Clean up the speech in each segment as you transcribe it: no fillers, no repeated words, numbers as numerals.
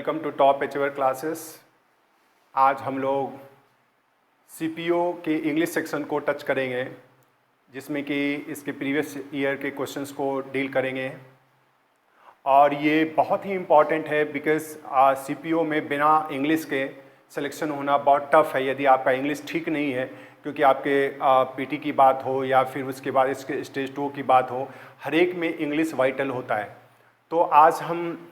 Welcome to top achiever classes. आज हम लोग सीपीओ के इंग्लिश सेक्शन को टच करेंगे, जिसमें कि इसके प्रीवियस ईयर के क्वेश्चंस को डील करेंगे। और ये बहुत ही इम्पॉर्टेंट है बिकॉज सीपीओ में बिना इंग्लिश के सिलेक्शन होना बहुत टफ है यदि आपका इंग्लिश ठीक नहीं है, क्योंकि आपके पीटी की बात हो या फिर उसके बाद इसके स्टेज 2 की बात हो, हर एक में इंग्लिश वाइटल होता है। तो आज हम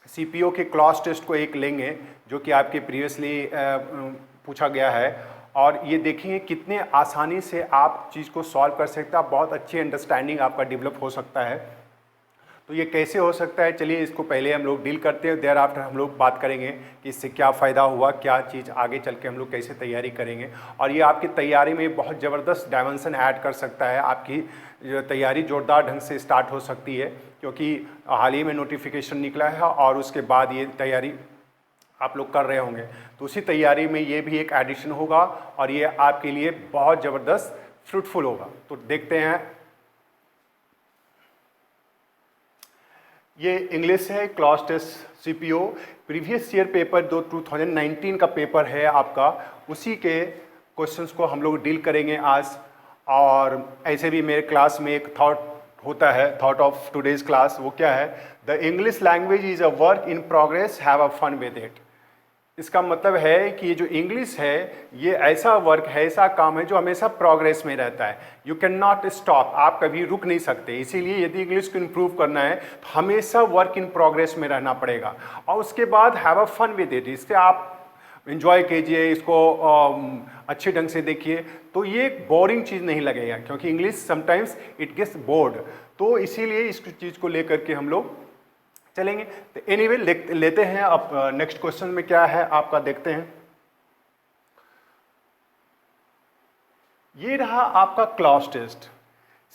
सीपीओ के क्लॉज टेस्ट को एक लेंगे जो कि आपके प्रीवियसली पूछा गया है, और ये देखेंगे कितने आसानी से आप चीज़ को सॉल्व कर सकते हैं। आप बहुत अच्छी अंडरस्टैंडिंग आपका डेवलप हो सकता है। तो ये कैसे हो सकता है, चलिए इसको पहले हम लोग डील करते हैं, देयर आफ्टर हम लोग बात करेंगे कि इससे क्या फ़ायदा हुआ, क्या चीज़ आगे चल के हम लोग कैसे तैयारी करेंगे। और ये आपकी तैयारी में बहुत ज़बरदस्त डायमेंशन ऐड कर सकता है। आपकी तैयारी जोरदार ढंग से स्टार्ट हो सकती है, क्योंकि हाल ही में नोटिफिकेशन निकला है और उसके बाद ये तैयारी आप लोग कर रहे होंगे, तो उसी तैयारी में ये भी एक एडिशन होगा और ये आपके लिए बहुत ज़बरदस्त फ्रूटफुल होगा। तो देखते हैं, ये इंग्लिश है, clause test CPO previous year paper 2019 का पेपर है आपका, उसी के क्वेश्चंस को हम लोग डील करेंगे आज। और ऐसे भी मेरे क्लास में एक थॉट होता है, थॉट ऑफ टुडेज क्लास, वो क्या है, the English language is a work in progress, have a fun with it. इसका मतलब है कि ये जो इंग्लिश है ये ऐसा वर्क है, ऐसा काम है जो हमेशा प्रोग्रेस में रहता है। यू कैन नॉट स्टॉप, आप कभी रुक नहीं सकते। इसीलिए यदि इंग्लिश को इम्प्रूव करना है तो हमेशा वर्क इन प्रोग्रेस में रहना पड़ेगा। और उसके बाद have a fun with it, इससे आप एंजॉय कीजिए, इसको अच्छे ढंग से देखिए, तो ये बोरिंग चीज़ नहीं लगेगा, क्योंकि English sometimes it gets bored. तो इसीलिए इस चीज़ को लेकर के हम लोग चलेंगे। तो एनीवे लेते हैं अब नेक्स्ट क्वेश्चन में क्या है आपका, देखते हैं। ये रहा आपका क्लॉज टेस्ट।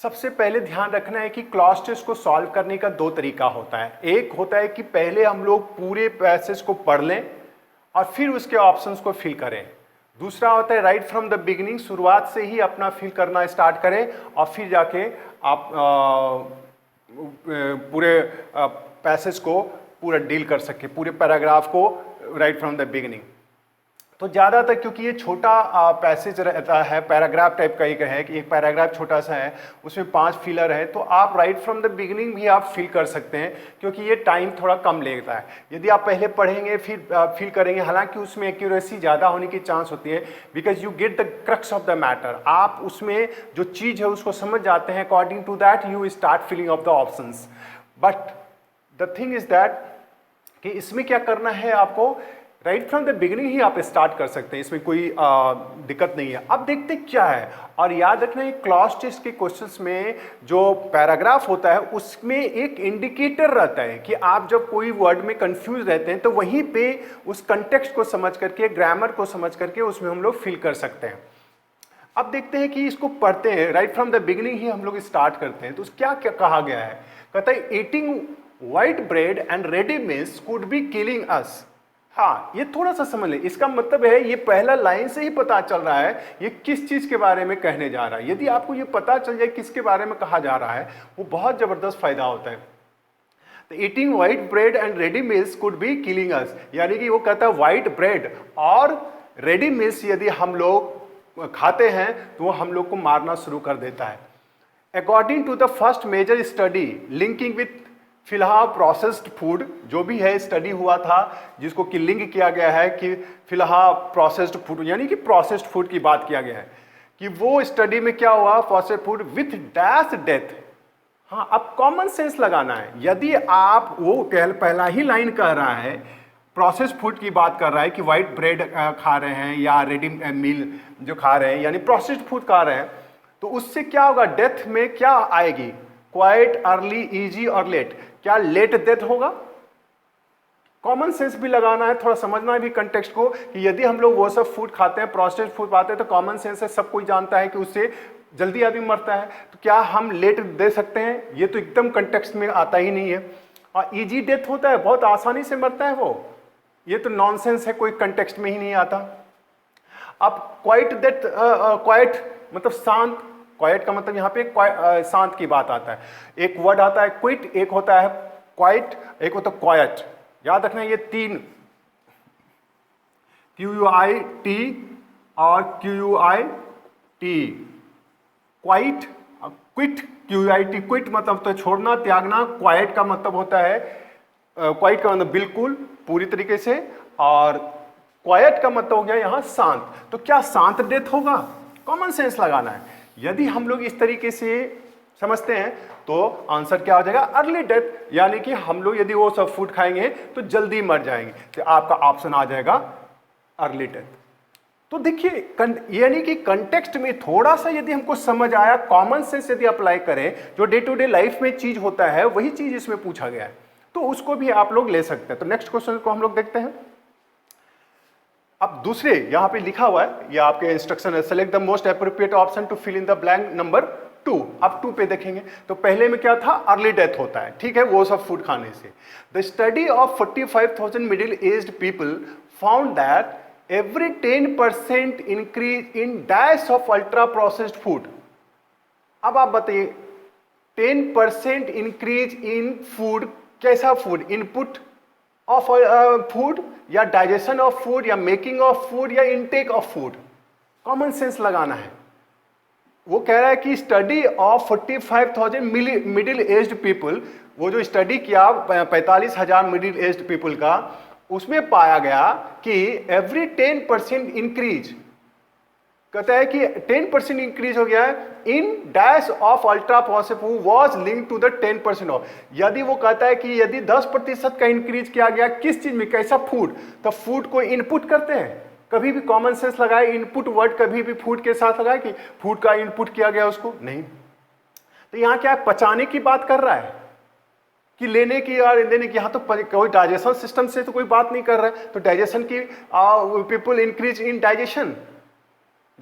सबसे पहले ध्यान रखना है कि क्लॉज टेस्ट को सॉल्व करने का दो तरीका होता है। एक होता है कि पहले हम लोग पूरे पैसेज को पढ़ लें और फिर उसके ऑप्शंस को फिल करें। दूसरा होता है राइट फ्रॉम द बिगिनिंग, शुरुआत से ही अपना फिल करना स्टार्ट करें और फिर जाके आप पूरे पैसेज को पूरा डील कर सके, पूरे पैराग्राफ को राइट फ्रॉम द बिगिनिंग। तो ज़्यादातर क्योंकि ये छोटा पैसेज रहता है, पैराग्राफ टाइप का एक है कि एक पैराग्राफ छोटा सा है, उसमें 5 फिलर है, तो आप राइट फ्रॉम द बिगिनिंग भी आप फिल कर सकते हैं, क्योंकि ये टाइम थोड़ा कम लेता है। यदि आप पहले पढ़ेंगे फिर फिल करेंगे, हालांकि उसमें एक्यूरेसी ज़्यादा होने की चांस होती है, because you get the crux of the matter. आप उसमें जो चीज़ है उसको समझ जाते हैं, according to that you start filling of the options. But the thing is that कि इसमें क्या करना है, आपको राइट फ्रॉम द बिगिनिंग ही आप स्टार्ट कर सकते हैं, इसमें कोई दिक्कत नहीं है। अब देखते क्या है, और याद रखना है क्लॉज टेस्ट के क्वेश्चंस में जो पैराग्राफ होता है उसमें एक इंडिकेटर रहता है कि आप जब कोई वर्ड में कंफ्यूज रहते हैं तो वहीं पे उस कंटेक्स्ट को समझ करके, ग्रामर को समझ करके उसमें हम लोग फिल कर सकते हैं। अब देखते हैं कि इसको पढ़ते हैं, राइट फ्रॉम द बिगिनिंग ही हम लोग स्टार्ट करते हैं, तो क्या क्या कहा गया है। कहता है eating white bread and ready meals could be killing us. हाँ, ये थोड़ा सा समझ लें, इसका मतलब है ये पहला लाइन से ही पता चल रहा है ये किस चीज के बारे में कहने जा रहा है। यदि आपको ये पता चल जाए किसके बारे में कहा जा रहा है, वो बहुत जबरदस्त फायदा होता है। तो eating white bread and ready meals could be killing us, यानी कि वो कहता है व्हाइट ब्रेड और रेडी मील्स यदि हम लोग खाते हैं तो वो हम लोग को मारना शुरू कर देता है। According to the first major study linking with फिलहाल प्रोसेस्ड फूड, जो भी है स्टडी हुआ था जिसको कि लिंक किया गया है कि फिलहाल प्रोसेस्ड फूड, यानी कि प्रोसेस्ड फूड की बात किया गया है, कि वो स्टडी में क्या हुआ, processed food with dash death. हाँ, अब कॉमन सेंस लगाना है। यदि आप वो पहला ही लाइन कह रहा है, प्रोसेस्ड फूड की बात कर रहा है कि व्हाइट ब्रेड खा रहे हैं या रेडी मील जो खा रहे हैं, यानी प्रोसेस्ड फूड खा रहे हैं, तो उससे क्या होगा, डेथ में क्या आएगी, क्वाइट, अर्ली, इजी और लेट। क्या लेट डेथ होगा? कॉमन सेंस भी लगाना है, थोड़ा समझना है भी कंटेक्स्ट को, कि यदि हम लोग वो सब फूड खाते हैं, प्रोसेस्ड फूड पाते हैं, तो कॉमन सेंस है, सब कोई जानता है कि उससे जल्दी आदमी मरता है, तो क्या हम लेट दे सकते हैं? ये तो एकदम कंटेक्स्ट में आता ही नहीं है। और इजी डेथ होता है, बहुत आसानी से मरता है वो, ये तो नॉनसेंस है, कोई कंटेक्स्ट में ही नहीं आता। अब क्वाइट डेथ, क्वाइट मतलब शांत, क्वाइट का मतलब यहाँ पे शांत की बात आता है। एक वर्ड आता है क्विट, एक होता है क्वाइट, एक होता है क्वाइट। याद रखना ये तीन, QUIT और QUIT, quite, quit, QUIT quit मतलब तो छोड़ना त्यागना, क्वाइट का मतलब होता है, क्वाइट का मतलब बिल्कुल पूरी तरीके से, और क्वाइट का मतलब हो गया यहां शांत। तो क्या शांत डेथ होगा? कॉमन सेंस लगाना है। यदि हम लोग इस तरीके से समझते हैं तो आंसर क्या हो जाएगा? अर्ली डेथ, यानी कि हम लोग यदि वो सब फूड खाएंगे तो जल्दी मर जाएंगे, तो आपका ऑप्शन आ जाएगा अर्ली डेथ। तो देखिए यानी कि कंटेक्स्ट में थोड़ा सा यदि हमको समझ आया, कॉमन सेंस यदि अप्लाई करें, जो डे टू डे लाइफ में चीज होता है वही चीज इसमें पूछा गया है, तो उसको भी आप लोग ले सकते हैं। तो नेक्स्ट क्वेश्चन को हम लोग देखते हैं। अब दूसरे यहां पे लिखा हुआ है, ये आपके इंस्ट्रक्शन है, select the most appropriate option to fill in the blank number 2। अब 2 पे देखेंगे तो पहले में क्या था? अर्ली डेथ होता है, ठीक है, वो सब फूड खाने से। The study of 45,000 middle aged people found that every 10% increase in dash of ultra processed food। अब आप बताइए 10% इंक्रीज इन फूड, कैसा फूड? इनपुट ऑफ फूड, या डाइजेशन ऑफ फूड, या मेकिंग ऑफ फूड, या intake of food? Common sense लगाना है। वो कह रहा है कि study of 45,000 middle aged people, वो जो स्टडी किया 45,000 मिडिल एज्ड पीपल का, उसमें पाया गया कि एवरी 10% इंक्रीज, कहता है कि 10% इंक्रीज हो गया है in dash of ultra processed food was link to the 10% of. यदि वो कहता है कि यदि 10% का इंक्रीज किया गया किस चीज में, कैसा फूड, तो फूड को इनपुट करते हैं। कभी भी कॉमन सेंस लगाए, इनपुट वर्ड कभी भी फूड के साथ लगाए कि फूड का इनपुट किया गया उसको, नहीं। तो यहां क्या पचाने की बात कर रहा है कि लेने की और लेने की? यहाँ तो कोई डाइजेशन सिस्टम से तो कोई बात नहीं कर रहा है। तो डाइजेशन की people increase in digestion,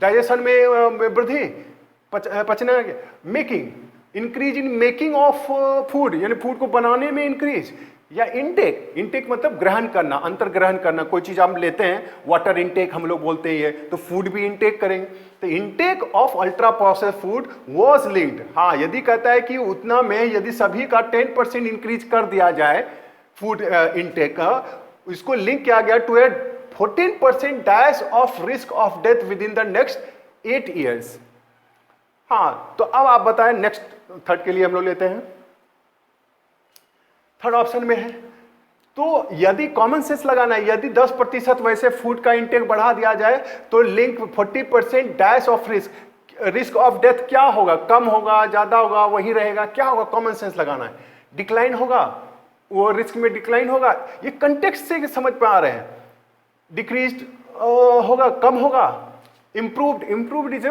digestion में वृद्धि, पचना, making, increase in making of food, यानी फूड को बनाने में इंक्रीज, या इनटेक, इनटेक मतलब ग्रहण करना, अंतर ग्रहण करना। कोई चीज हम लेते हैं, वाटर इनटेक हम लोग बोलते हैं, तो फूड भी इनटेक करेंगे। तो intake of ultra processed food was linked. हाँ, यदि कहता है कि उतना में यदि सभी का 10% इंक्रीज कर दिया जाए फूड इनटेक का, इसको लिंक किया गया to a 14% dash of risk of death within the next 8 years. हाँ, तो अब आप बताएं नेक्स्ट थर्ड के लिए हम लोग लेते हैं। थर्ड ऑप्शन में है, तो यदि कॉमन सेंस लगाना है, यदि 10% वैसे फूड का इंटेक बढ़ा दिया जाए तो link 40% dash of risk, risk of death क्या होगा? कम होगा, ज्यादा होगा, वही रहेगा, क्या होगा? कॉमन सेंस लगाना है। डिक्लाइन होगा, वो रिस्क में डिक्लाइन होगा, ये कंटेक्स्ट से समझ में आ रहे हैं। डिक्रीज्ड होगा, कम होगा। Improved, improved is a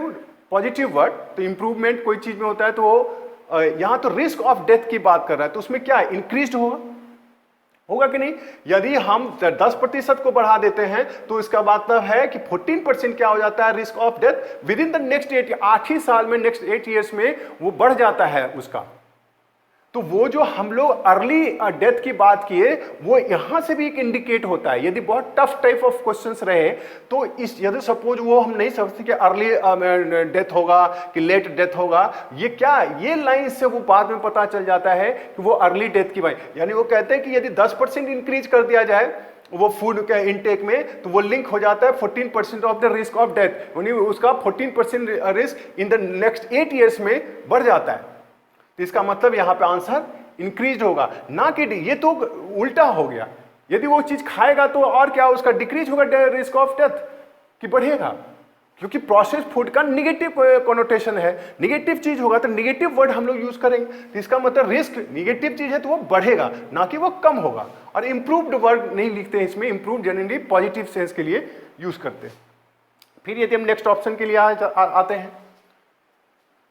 positive word, तो इंप्रूवमेंट कोई चीज में होता है, तो वो यहां तो रिस्क ऑफ डेथ की बात कर रहा है, तो उसमें क्या है? इंक्रीज होगा कि नहीं? यदि हम 10% को बढ़ा देते हैं तो इसका मतलब है कि 14% क्या हो जाता है? Risk of death within the next 8 ही साल में, नेक्स्ट 8 ईयर्स में वो बढ़ जाता है उसका। तो वो जो हम लोग अर्ली डेथ की बात किए, वो यहां से भी एक इंडिकेट होता है। यदि बहुत टफ टाइप ऑफ क्वेश्चंस रहे तो इस, यदि सपोज वो हम नहीं समझते कि अर्ली डेथ होगा कि लेट डेथ होगा, ये क्या, ये लाइन से वो बाद में पता चल जाता है कि वो अर्ली डेथ की बात, यानी वो कहते हैं कि यदि 10% इंक्रीज कर दिया जाए वो फूड के इनटेक में, तो वो लिंक हो जाता है 14% of the risk of death, यानी उसका 14% risk in the next 8 years में बढ़ जाता है। तो इसका मतलब यहां पे आंसर इंक्रीज होगा, ना कि ये तो उल्टा हो गया। यदि वो चीज खाएगा तो और क्या उसका डिक्रीज होगा रिस्क ऑफ डेथ कि बढ़ेगा, क्योंकि प्रोसेस फूड का निगेटिव कोनोटेशन है, निगेटिव चीज होगा तो निगेटिव वर्ड हम लोग यूज करेंगे। तो इसका मतलब रिस्क निगेटिव चीज है तो वो बढ़ेगा, ना कि वो कम होगा। और इंप्रूव्ड वर्ड नहीं लिखते हैं इसमें, इंप्रूव्ड जनरली पॉजिटिव सेंस के लिए यूज करते हैं। फिर यदि हम नेक्स्ट ऑप्शन के लिए आते हैं,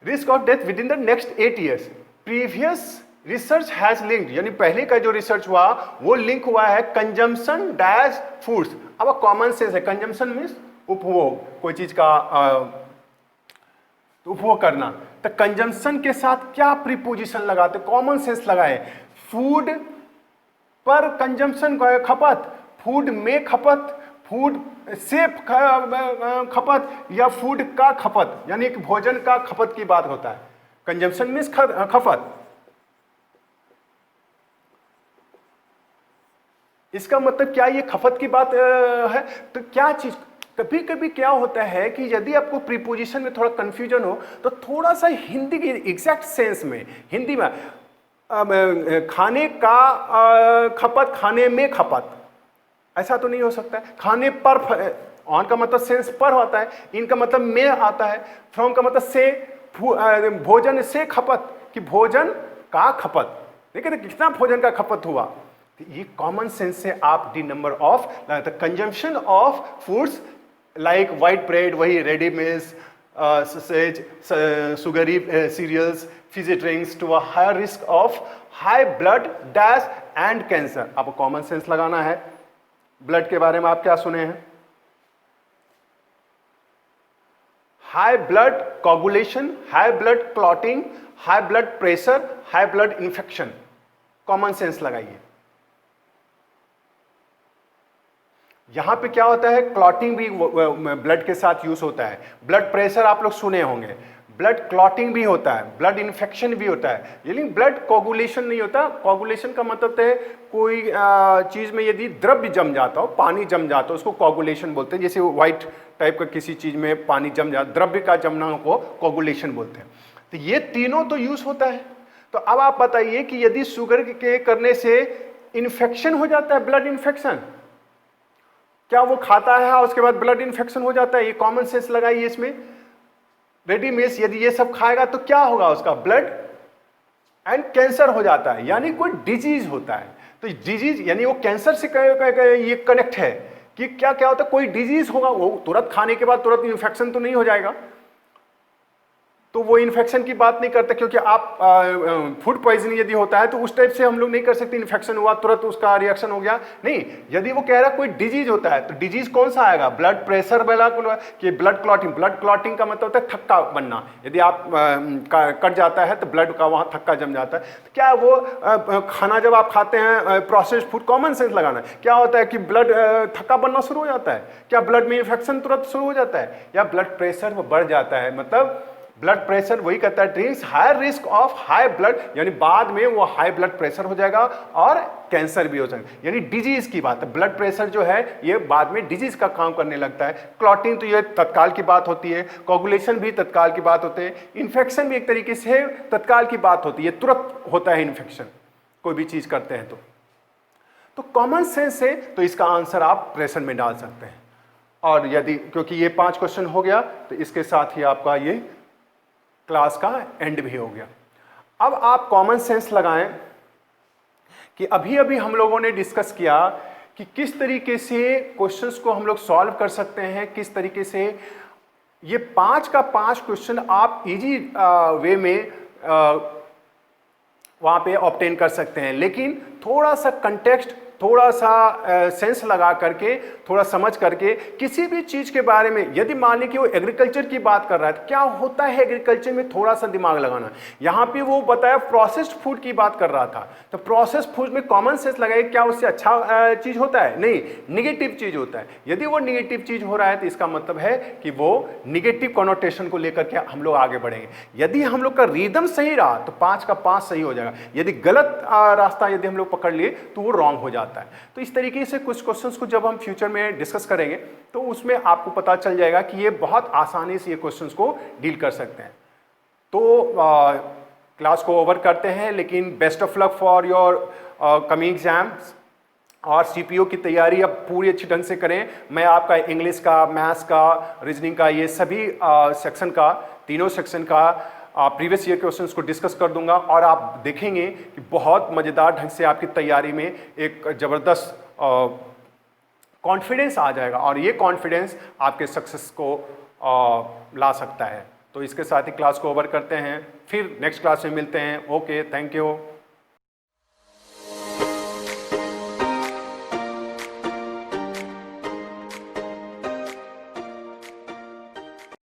risk of death within the next 8 years, previous research has linked, यानी पहले का जो रिसर्च हुआ वो लिंक हुआ है कंजम्पशन डैश फूड्स। अब कॉमन सेंस है, कंजम्पशन मीन्स उपभोग, कोई चीज का उपभोग करना। तो कंजम्पशन के साथ क्या प्रीपोजिशन लगाते? कॉमन सेंस लगाए। फूड पर कंजम्पशन, खपत, फूड में खपत, फूड से खपत, या फूड का खपत, यानी कि भोजन का खपत की बात होता है। कंजम्पशन मीन्स खपत। इसका मतलब क्या ये खपत की बात है? तो क्या चीज, कभी कभी क्या होता है कि यदि आपको प्रीपोजिशन में थोड़ा कंफ्यूजन हो तो थोड़ा सा हिंदी के एग्जैक्ट सेंस में, हिंदी में खाने का खपत, खाने में खपत, ऐसा तो नहीं हो सकता है। खाने पर, ऑन का मतलब सेंस पर होता है, इन का मतलब में आता है, फ्रॉम का मतलब से, भोजन से खपत, कि भोजन का खपत। देखिए कितना भोजन का खपत हुआ। तो ये कॉमन सेंस से आप the number of the consumption of foods like white bread, वही ready meals, sausage, sugary cereals, fizzy drinks to a higher risk of high blood dash and cancer। आपको कॉमन सेंस लगाना है। Blood के बारे में आप क्या सुने हैं? High blood coagulation, high blood clotting, high blood pressure, high blood infection. Common sense लगाइए। यहां पे क्या होता है, क्लॉटिंग भी ब्लड के साथ यूज होता है। ब्लड प्रेशर आप लोग सुने होंगे, ब्लड क्लॉटिंग भी होता है, ब्लड इन्फेक्शन भी होता है, लेकिन ब्लड कोगुलेशन नहीं होता। कोगुलेशन का मतलब है कोई चीज में यदि द्रव्य जम जाता हो, पानी जम जाता हो, उसको कोगुलेशन बोलते हैं। जैसे व्हाइट टाइप का किसी चीज में पानी जम जाता, द्रव्य का जमना को कोगुलेशन बोलते हैं। तो ये तीनों तो यूज होता है। तो अब आप बताइए कि यदि शुगर के करने से इन्फेक्शन हो जाता है, ब्लड इन्फेक्शन, क्या वो खाता है और उसके बाद ब्लड इन्फेक्शन हो जाता है? ये कॉमन सेंस लगाइए इसमें। रेडी मील्स यदि ये सब खाएगा तो क्या होगा, उसका ब्लड एंड कैंसर हो जाता है, यानी कोई डिजीज होता है। तो डिजीज यानी वो कैंसर से ये कनेक्ट है कि क्या क्या होता है, कोई डिजीज होगा, वो तुरंत खाने के बाद तुरंत इन्फेक्शन तो नहीं हो जाएगा। तो वो इन्फेक्शन की बात नहीं करते, क्योंकि आप फूड पॉइजनिंग यदि होता है तो उस टाइप से हम लोग नहीं कर सकते, इन्फेक्शन हुआ तुरंत उसका रिएक्शन हो गया, नहीं। यदि वो कह रहा है कोई डिजीज होता है तो डिजीज कौन सा आएगा, ब्लड प्रेशर वाला कि ब्लड क्लॉटिंग। ब्लड क्लॉटिंग का मतलब होता है थक्का बनना। यदि आप कट जाता है तो ब्लड का वहाँ थक्का जम जाता है। तो क्या वो खाना जब आप खाते हैं प्रोसेस्ड फूड, कॉमन सेंस लगाना है, क्या होता है कि ब्लड थक्का बनना शुरू हो जाता है? क्या ब्लड में इन्फेक्शन तुरंत शुरू हो जाता है? या ब्लड प्रेशर वो बढ़ जाता है? मतलब ब्लड प्रेशर वही कहता है drinks high risk of high blood, यानी बाद में वो हाई ब्लड प्रेशर हो जाएगा और कैंसर भी हो जाएगा, यानी डिजीज की बात है। ब्लड प्रेशर जो है ये बाद में डिजीज का काम करने लगता है। क्लॉटिंग तो ये तत्काल की बात होती है, कोगुलेशन भी तत्काल की बात होती है, इन्फेक्शन भी एक तरीके से तत्काल की बात होती है, तुरंत होता है इन्फेक्शन कोई भी चीज करते हैं तो कॉमन सेंस से तो इसका आंसर आप प्रेशर में डाल सकते हैं। और यदि क्योंकि ये 5 क्वेश्चन हो गया तो इसके साथ ही आपका ये क्लास का एंड भी हो गया। अब आप कॉमन सेंस लगाएं कि अभी अभी हम लोगों ने डिस्कस किया कि किस तरीके से क्वेश्चंस को हम लोग सॉल्व कर सकते हैं, किस तरीके से ये 5 का 5 क्वेश्चन आप इजी वे में वहां पे ऑब्टेन कर सकते हैं। लेकिन थोड़ा सा कंटेक्स्ट, थोड़ा सा सेंस लगा करके, थोड़ा समझ करके किसी भी चीज के बारे में, यदि मान ली कि वो एग्रीकल्चर की बात कर रहा है तो क्या होता है एग्रीकल्चर में, थोड़ा सा दिमाग लगाना। यहाँ पे वो बताया प्रोसेस्ड फूड की बात कर रहा था, तो प्रोसेस्ड फूड में कॉमन सेंस लगाए, क्या उससे अच्छा चीज होता है? नहीं, निगेटिव चीज होता है। यदि वो निगेटिव चीज हो रहा है तो इसका मतलब है कि वो निगेटिव कॉनोटेशन को लेकर के हम लोग आगे बढ़ेंगे। यदि हम लोग का रिदम सही रहा तो 5 का 5 सही हो जाएगा। यदि गलत रास्ता यदि हम लोग पकड़ लिए तो वो रॉन्ग हो जाता है। तो इस तरीके से कुछ क्वेश्चंस को जब हम फ्यूचर में डिस्कस करेंगे तो उसमें आपको पता चल जाएगा कि ये बहुत आसानी से ये क्वेश्चंस को डील कर सकते हैं। तो क्लास को ओवर करते हैं, लेकिन best of luck for your coming exams. और सीपीओ की तैयारी अब पूरी अच्छी ढंग से करें। मैं आपका इंग्लिश का, मैथ्स का, रीजनिंग का, ये सभी सेक्शन का, तीनों सेक्शन का प्रीवियस ईयर क्वेश्चंस को डिस्कस कर दूंगा और आप देखेंगे कि बहुत मज़ेदार ढंग से आपकी तैयारी में एक ज़बरदस्त कॉन्फिडेंस आ जाएगा और ये कॉन्फिडेंस आपके सक्सेस को ला सकता है। तो इसके साथ ही क्लास को ओवर करते हैं, फिर नेक्स्ट क्लास में मिलते हैं। Okay, thank you.